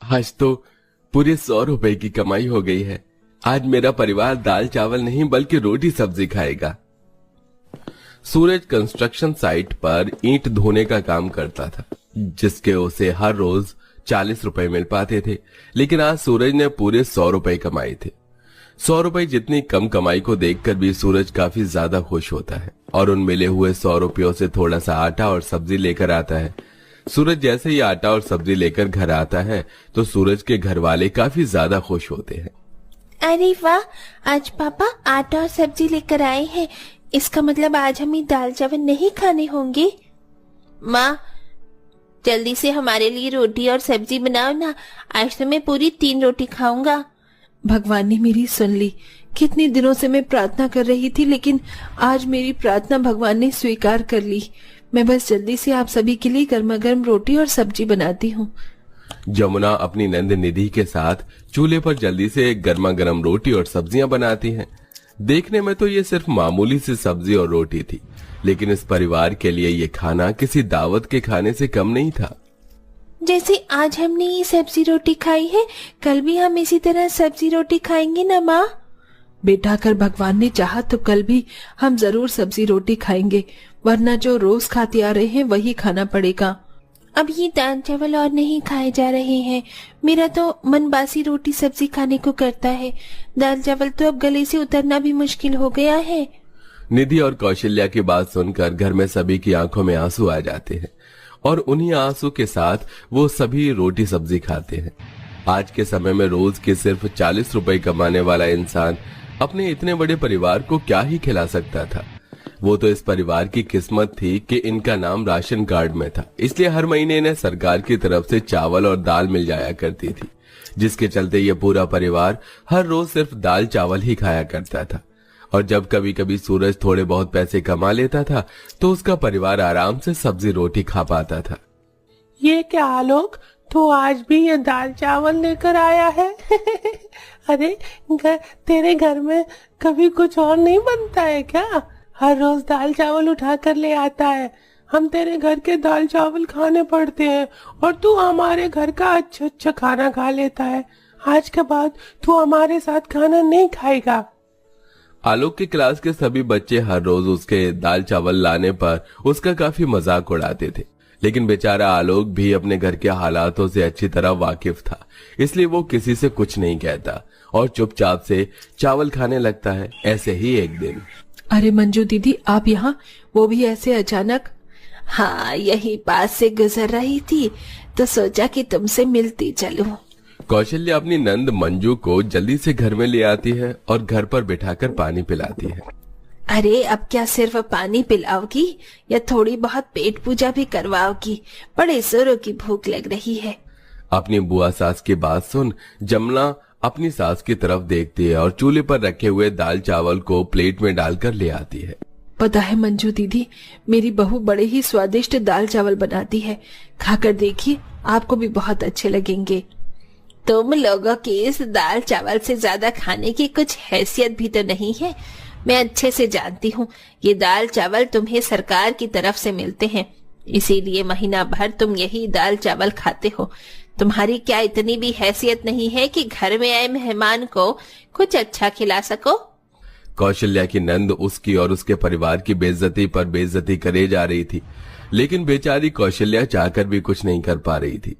आज तो पूरे 100 रुपए की कमाई हो गई है। आज मेरा परिवार दाल चावल नहीं बल्कि रोटी सब्जी खाएगा। सूरज कंस्ट्रक्शन साइट पर ईंट धोने का काम करता था, जिसके उसे हर रोज 40 रुपए मिल पाते थे। लेकिन आज सूरज ने पूरे 100 रुपए कमाए थे। 100 रुपए जितनी कम कमाई को देखकर भी सूरज काफी ज्यादा खुश होता है और उन मिले हुए 100 रुपयों से थोड़ा सा आटा और सब्जी लेकर आता है। सूरज जैसे ही आटा और सब्जी लेकर घर आता है तो सूरज के घर वाले काफी ज्यादा खुश होते हैं। अरे वाह, आज पापा आटा और सब्जी लेकर आए हैं। इसका मतलब आज हमें दाल चावल नहीं खाने होंगे। माँ, जल्दी से हमारे लिए रोटी और सब्जी बनाओ ना। आज तो मैं पूरी 3 रोटी खाऊंगा। भगवान ने मेरी सुन ली। कितने दिनों से मैं प्रार्थना कर रही थी, लेकिन आज मेरी प्रार्थना भगवान ने स्वीकार कर ली। मैं बस जल्दी से आप सभी के लिए गर्मा गर्म रोटी और सब्जी बनाती हूँ। जमुना अपनी नंद निधि के साथ चूल्हे पर जल्दी से गर्मा गर्म रोटी और सब्जियां बनाती हैं। देखने में तो ये सिर्फ मामूली सी सब्जी और रोटी थी, लेकिन इस परिवार के लिए ये खाना किसी दावत के खाने से कम नहीं था। जैसे आज हमने ये सब्जी रोटी खाई है, कल भी हम इसी तरह सब्जी रोटी खाएंगे ना माँ? बेटा, अगर भगवान ने चाहा तो कल भी हम जरूर सब्जी रोटी खाएंगे, वरना जो रोज खाते आ रहे हैं वही खाना पड़ेगा। अब ये दाल चावल और नहीं खाए जा रहे हैं। मेरा तो मन बासी रोटी सब्जी खाने को करता है। दाल चावल तो अब गले से उतरना भी मुश्किल हो गया है। निधि और कौशल्या की बात सुनकर घर में सभी की आंखों में आंसू आ जाते हैं और उन्हीं आंसू के साथ वो सभी रोटी सब्जी खाते हैं। आज के समय में रोज के सिर्फ 40 रुपए कमाने वाला इंसान अपने इतने बड़े परिवार को क्या ही खिला सकता था। वो तो इस परिवार की किस्मत थी कि इनका नाम राशन कार्ड में था, इसलिए हर महीने इन्हें सरकार की तरफ से चावल और दाल मिल जाया करती थी, जिसके चलते ये पूरा परिवार हर रोज सिर्फ दाल चावल ही खाया करता था। और जब कभी कभी सूरज थोड़े बहुत पैसे कमा लेता था तो उसका परिवार आराम से सब्जी रोटी खा पाता था। ये क्या आलोक, तो आज भी ये दाल चावल लेकर आया है? अरे तेरे घर में कभी कुछ और नहीं बनता है क्या? हर रोज दाल चावल उठा कर ले आता है। हम तेरे घर के दाल चावल खाने पड़ते हैं और तू हमारे घर का अच्छा अच्छा खाना खा लेता है। आज के बाद तू हमारे साथ खाना नहीं खाएगा। आलोक की क्लास के सभी बच्चे हर रोज उसके दाल चावल लाने पर उसका काफी मजाक उड़ाते थे, लेकिन बेचारा आलोक भी अपने घर के हालातों से अच्छी तरह वाकिफ था, इसलिए वो किसी से कुछ नहीं कहता और चुपचाप से चावल खाने लगता है। ऐसे ही एक दिन, अरे मंजू दीदी, आप यहाँ, वो भी ऐसे अचानक? हाँ, यही पास से गुजर रही थी तो सोचा कि तुमसे मिलती चलूं। कौशल्या अपनी नंद मंजू को जल्दी से घर में ले आती है और घर पर बिठाकर पानी पिलाती है। अरे अब क्या सिर्फ पानी पिलाओगी या थोड़ी बहुत पेट पूजा भी करवाओगी? बड़े जोरों की भूख लग रही है। अपनी बुआ सास की बात सुन जमुना अपनी सास की तरफ देखती है और चूल्हे पर रखे हुए दाल चावल को प्लेट में डालकर ले आती है। पता है मंजू दीदी, मेरी बहू बड़े ही स्वादिष्ट दाल चावल बनाती है। खाकर देखिए, आपको भी बहुत अच्छे लगेंगे। तुम लोगों की इस दाल चावल से ज्यादा खाने की कुछ हैसियत भी तो नहीं है। मैं अच्छे से जानती हूँ, ये दाल चावल तुम्हें सरकार की तरफ से मिलते हैं, इसीलिए महीना भर तुम यही दाल चावल खाते हो। तुम्हारी क्या इतनी भी हैसियत नहीं है कि घर में आए मेहमान को कुछ अच्छा खिला सको? कौशल्या की नंद उसकी और उसके परिवार की बेइज्जती पर बेइज्जती करे जा रही थी, लेकिन बेचारी कौशल्या चाहकर भी कुछ नहीं कर पा रही थी।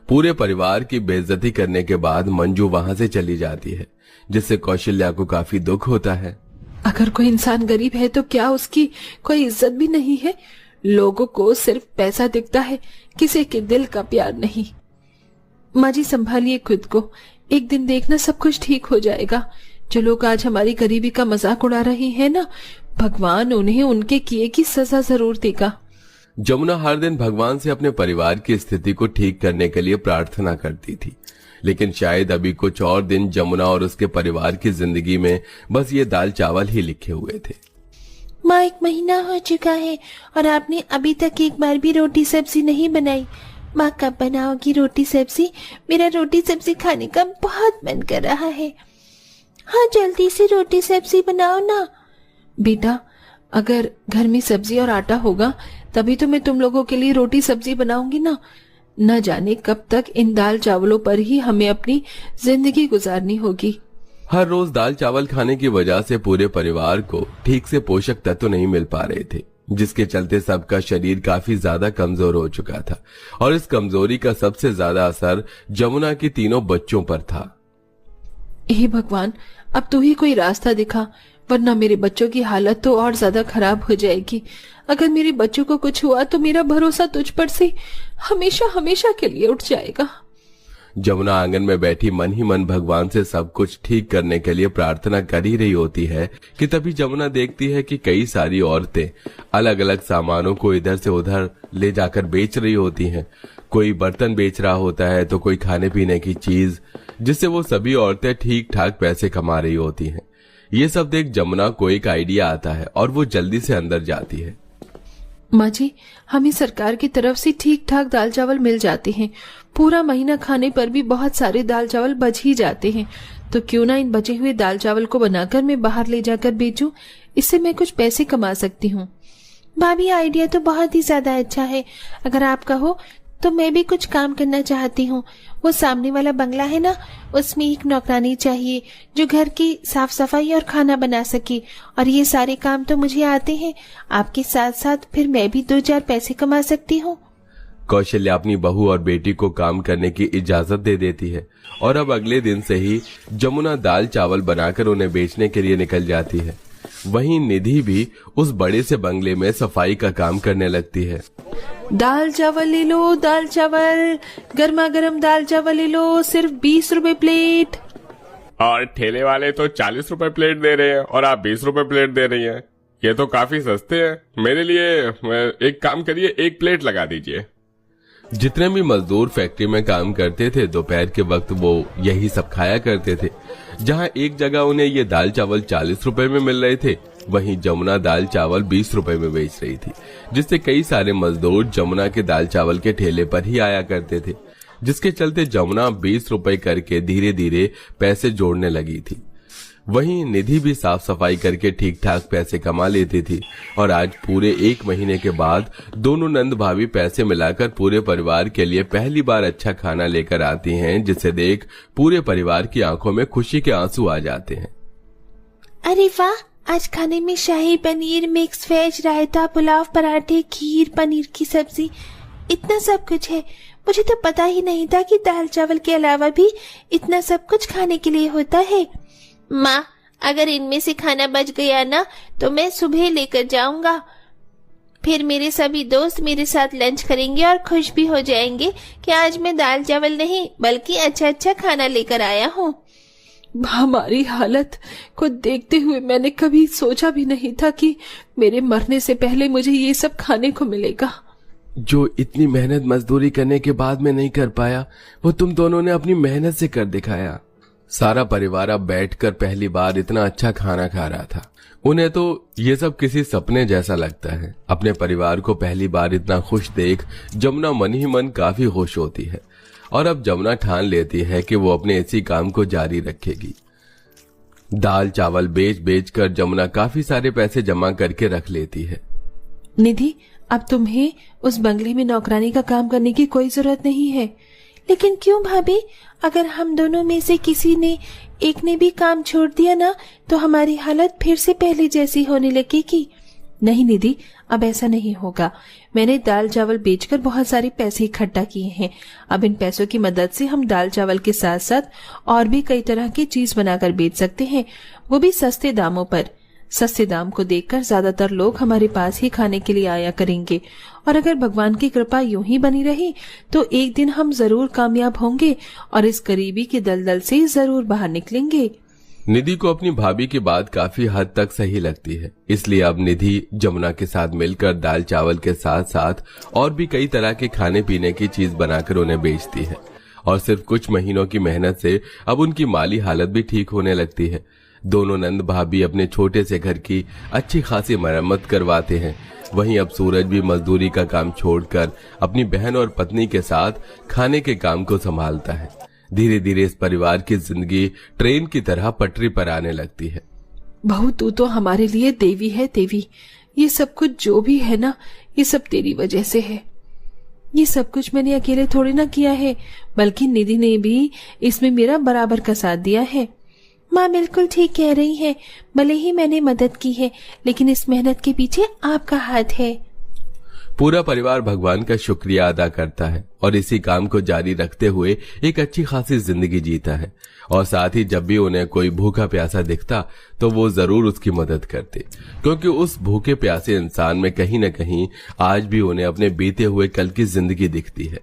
पूरे परिवार की बेइज्जती करने के बाद मंजू वहां से चली जाती है, जिससे कौशल्या को काफी दुख होता है। अगर कोई इंसान गरीब है तो क्या उसकी कोई इज्जत भी नहीं है? लोगों को सिर्फ पैसा दिखता है, किसी के दिल का प्यार नहीं। माँ जी, संभालिए खुद को, एक दिन देखना सब कुछ ठीक हो जाएगा। जो लोग आज हमारी गरीबी का मजाक उड़ा रहे हैं ना, भगवान उन्हें उनके किए की सजा जरूर देगा। जमुना हर दिन भगवान से अपने परिवार की स्थिति को ठीक करने के लिए प्रार्थना करती थी, लेकिन शायद अभी कुछ और दिन जमुना और उसके परिवार की जिंदगी में बस ये दाल चावल ही लिखे हुए थे। माँ, 1 महीना हो चुका है और आपने अभी तक एक बार भी रोटी सब्जी नहीं बनाई। माँ, कब बनाओगी रोटी सब्जी? मेरा रोटी सब्जी खाने का बहुत मन कर रहा है। हाँ, जल्दी से रोटी सब्जी बनाओ ना। बेटा, अगर घर में सब्जी और आटा होगा तभी तो मैं तुम लोगों के लिए रोटी सब्जी बनाऊंगी ना। न जाने कब तक इन दाल चावलों पर ही हमें अपनी जिंदगी गुजारनी होगी। हर रोज दाल चावल खाने की वजह से पूरे परिवार को ठीक से पोषक तत्व नहीं मिल पा रहे थे, जिसके चलते सबका शरीर काफी ज्यादा कमजोर हो चुका था और इस कमजोरी का सबसे ज्यादा असर जमुना के तीनों बच्चों पर था। हे भगवान, अब तू ही कोई रास्ता दिखा, वरना मेरे बच्चों की हालत तो और ज्यादा खराब हो जाएगी। अगर मेरे बच्चों को कुछ हुआ तो मेरा भरोसा तुझ पर से हमेशा हमेशा के लिए उठ जाएगा। जमुना आंगन में बैठी मन ही मन भगवान से सब कुछ ठीक करने के लिए प्रार्थना कर ही रही होती है कि तभी जमुना देखती है कि कई सारी औरतें अलग अलग सामानों को इधर से उधर ले जाकर बेच रही होती हैं। कोई बर्तन बेच रहा होता है तो कोई खाने पीने की चीज, जिससे वो सभी औरतें ठीक ठाक पैसे कमा रही होती हैं। ये सब देख जमुना को एक आइडिया आता है और वो जल्दी से अंदर जाती है। माँ जी, हमें सरकार की तरफ से ठीक ठाक दाल चावल मिल जाते हैं। पूरा महीना खाने पर भी बहुत सारे दाल चावल बच ही जाते हैं, तो क्यों ना इन बचे हुए दाल चावल को बनाकर मैं बाहर ले जाकर बेचूं, इससे मैं कुछ पैसे कमा सकती हूँ। भाभी, आइडिया तो बहुत ही ज्यादा अच्छा है। अगर आप कहो तो मैं भी कुछ काम करना चाहती हूँ। वो सामने वाला बंगला है ना, उसमें एक नौकरानी चाहिए जो घर की साफ सफाई और खाना बना सके, और ये सारे काम तो मुझे आते हैं। आपके साथ साथ फिर मैं भी 2-4 पैसे कमा सकती हूँ। कौशल्या अपनी बहू और बेटी को काम करने की इजाजत दे देती है और अब अगले दिन से ही जमुना दाल चावल बनाकर उन्हें बेचने के लिए निकल जाती है। वहीं निधि भी उस बड़े से बंगले में सफाई का काम करने लगती है। दाल चावल ले लो, दाल चावल, गर्मा गर्म दाल चावल ले लो, सिर्फ 20 रुपए प्लेट। और ठेले वाले तो 40 रुपए प्लेट दे रहे हैं और आप 20 रुपए प्लेट दे रही हैं। ये तो काफी सस्ते हैं। मेरे लिए एक काम करिए, 1 प्लेट लगा दीजिए। जितने भी मजदूर फैक्ट्री में काम करते थे दोपहर के वक्त वो यही सब खाया करते थे। जहां एक जगह उन्हें ये दाल चावल 40 रुपए में मिल रहे थे, वहीं जमुना दाल चावल 20 रुपए में बेच रही थी, जिससे कई सारे मजदूर जमुना के दाल चावल के ठेले पर ही आया करते थे, जिसके चलते जमुना 20 रुपए करके धीरे धीरे पैसे जोड़ने लगी थी। वहीं निधि भी साफ सफाई करके ठीक ठाक पैसे कमा लेती थी और आज पूरे 1 महीने के बाद दोनों नंद भाभी पैसे मिलाकर पूरे परिवार के लिए पहली बार अच्छा खाना लेकर आती हैं, जिसे देख पूरे परिवार की आंखों में खुशी के आंसू आ जाते हैं। अरे वाह, आज खाने में शाही पनीर, मिक्स वेज, रायता, पुलाव, पराठे, खीर, पनीर की सब्जी, इतना सब कुछ है। मुझे तो पता ही नहीं था कि दाल चावल के अलावा भी इतना सब कुछ खाने के लिए होता है। माँ, अगर इनमें से खाना बच गया ना तो मैं सुबह लेकर जाऊंगा। फिर मेरे सभी दोस्त मेरे साथ लंच करेंगे और खुश भी हो जाएंगे कि आज मैं दाल चावल नहीं बल्कि अच्छा अच्छा खाना लेकर आया हूँ। हमारी हालत को देखते हुए मैंने कभी सोचा भी नहीं था कि मेरे मरने से पहले मुझे ये सब खाने को मिलेगा। जो इतनी मेहनत मजदूरी करने के बाद में नहीं कर पाया, वो तुम दोनों ने अपनी मेहनत से कर दिखाया। सारा परिवार अब बैठकर पहली बार इतना अच्छा खाना खा रहा था। उन्हें तो ये सब किसी सपने जैसा लगता है। अपने परिवार को पहली बार इतना खुश देख जमुना मन ही मन काफी खुश होती है और अब जमुना ठान लेती है कि वो अपने इसी काम को जारी रखेगी। दाल चावल बेच बेच कर जमुना काफी सारे पैसे जमा करके रख लेती है। निधि, अब तुम्हें उस बंगले में नौकरानी का काम करने की कोई जरूरत नहीं है। लेकिन क्यों भाभी? अगर हम दोनों में से किसी ने एक ने भी काम छोड़ दिया ना तो हमारी हालत फिर से पहले जैसी होने लगेगी। नहीं निधि, अब ऐसा नहीं होगा। मैंने दाल चावल बेचकर बहुत सारे पैसे इकट्ठा किए हैं। अब इन पैसों की मदद से हम दाल चावल के साथ साथ और भी कई तरह की चीज बनाकर बेच सकते हैं, वो भी सस्ते दामों पर। सस्ते दाम को देखकर ज्यादातर लोग हमारे पास ही खाने के लिए आया करेंगे और अगर भगवान की कृपा यूं ही बनी रही तो एक दिन हम जरूर कामयाब होंगे और इस गरीबी के दलदल से जरूर बाहर निकलेंगे। निधि को अपनी भाभी की बात काफी हद तक सही लगती है, इसलिए अब निधि जमुना के साथ मिलकर दाल चावल के साथ साथ और भी कई तरह के खाने पीने की चीज बनाकर उन्हें बेचती है और सिर्फ कुछ महीनों की मेहनत से अब उनकी माली हालत भी ठीक होने लगती है। दोनों नंद भाभी अपने छोटे से घर की अच्छी खासी मरम्मत करवाते हैं। वहीं अब सूरज भी मजदूरी का काम छोड़कर अपनी बहन और पत्नी के साथ खाने के काम को संभालता है। धीरे धीरे इस परिवार की जिंदगी ट्रेन की तरह पटरी पर आने लगती है। बहू, तू तो हमारे लिए देवी है देवी। ये सब कुछ जो भी है ना, ये सब तेरी वजह से है। ये सब कुछ मैंने अकेले थोड़ी ना किया है, बल्कि निधि ने भी इसमें मेरा बराबर का साथ दिया है। माँ बिल्कुल ठीक कह रही है। भले ही मैंने मदद की है, लेकिन इस मेहनत के पीछे आपका हाथ है। पूरा परिवार भगवान का शुक्रिया अदा करता है और इसी काम को जारी रखते हुए एक अच्छी खासी जिंदगी जीता है। और साथ ही जब भी उन्हें कोई भूखा प्यासा दिखता तो वो जरूर उसकी मदद करते, क्योंकि उस भूखे प्यासे इंसान में कहीं न कहीं आज भी उन्हें अपने बीते हुए कल की जिंदगी दिखती है।